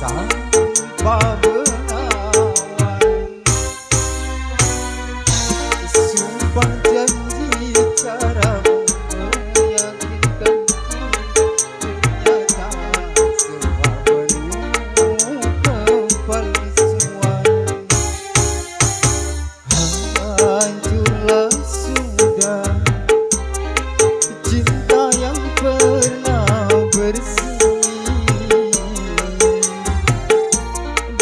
tanpa menawan, sumpah janji caramu meyakinkan, ternyata semua penuh kepalsuan. Hancurlah sudah cinta yang pernah bersemi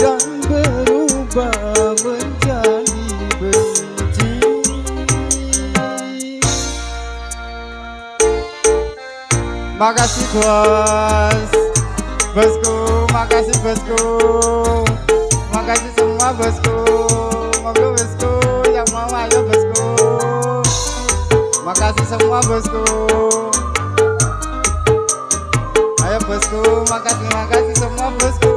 dan berubah menjadi benci. Makasih bos, bosku, makasih bosku, makasih semua bosku, monggo bosku yang mau ayo bosku, makasih semua bosku, ayo bosku, makasih semua bosku.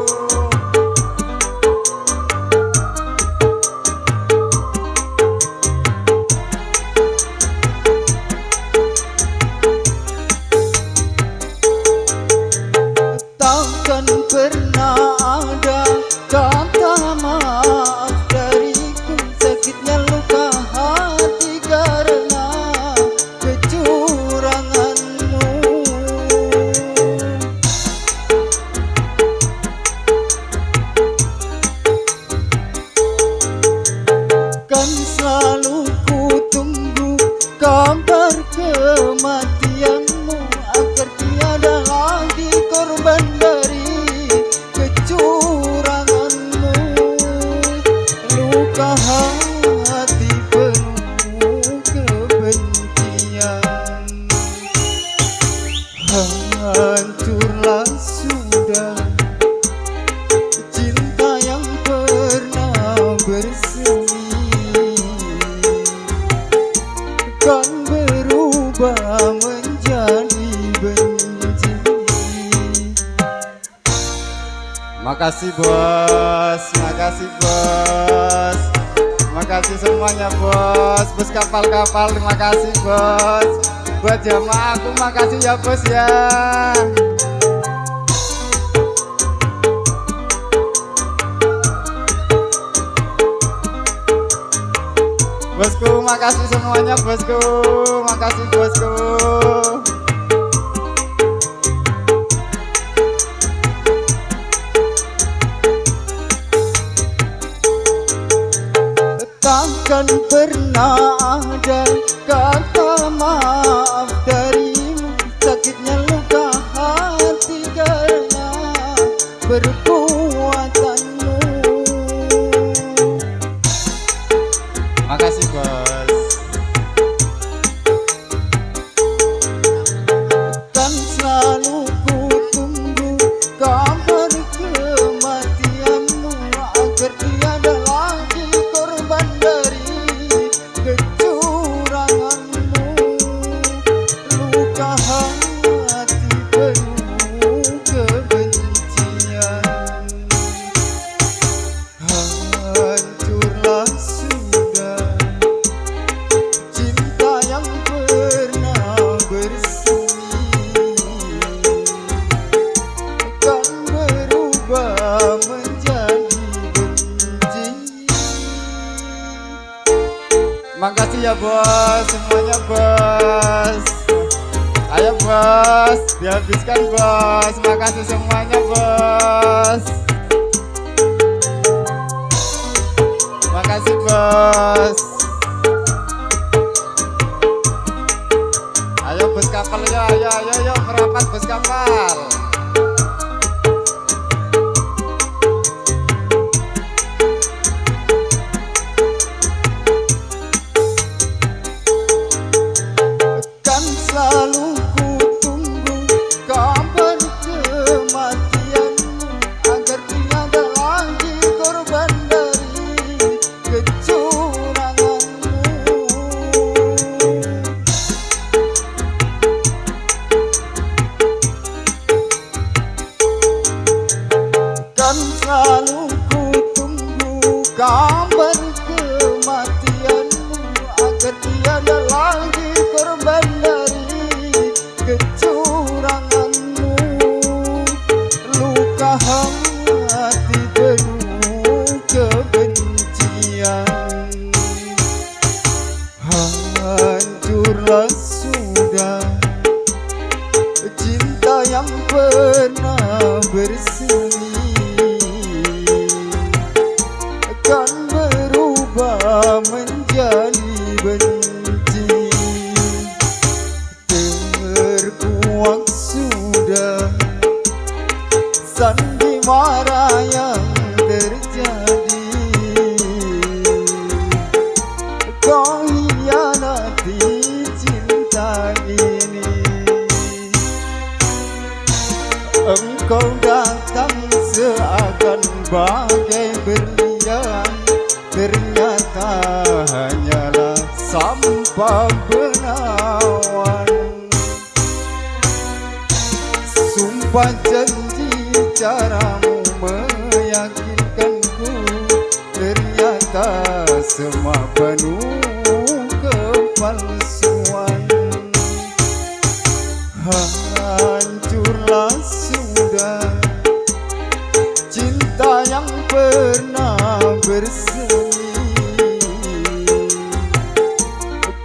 Takkan pernah ada kata maaf dariku, sakitnya luka hati karena kecuranganmu. Kan selalu ku tunggu kabar kematianmu, agar tiada lagi korban dari kecuranganmu. Luka hati penuh kebencian, hancurlah sudah cinta yang pernah bersemi, kan berubah menjadi benci. Makasih bos, makasih bos, makasih semuanya bos, bos kapal-kapal terima kasih bos, buat jamaah aku makasih ya bos ya. Bosku makasih semuanya bosku, makasih bosku. Takkan pernah ada kata maaf darimu, sakitnya luka hati karena perbuatanmu. Makasih bos. Kan selalu ku tunggu kabar kematianmu, agar tiada lagi korban dari kecuranganmu. Luka hati penuh kebencian, hancurlah sudah cinta yang pernah bersemi, kan berubah menjadi benci. Makasih ya bos, semuanya bos. Ayo bos, dihabiskan bos. Makasih semuanya bos. Makasih bos. Ayo bos kapal ya, ayo merapat bos kapal. Kan selalu ku tunggu kabar kematianmu, agar tiada lagi korban dari kecuranganmu. Kan selalu ku tunggu kabar kematianmu, agar tiada lagi korban dari kecuranganmu. Luka hati bagai berlian, ternyata hanyalah sampah benawan. Sumpah janji caramu meyakinkanku, ternyata semua penuh kepalsuan. Hancurlah sudah cinta yang pernah bersemi,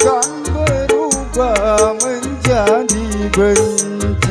kan berubah menjadi benci.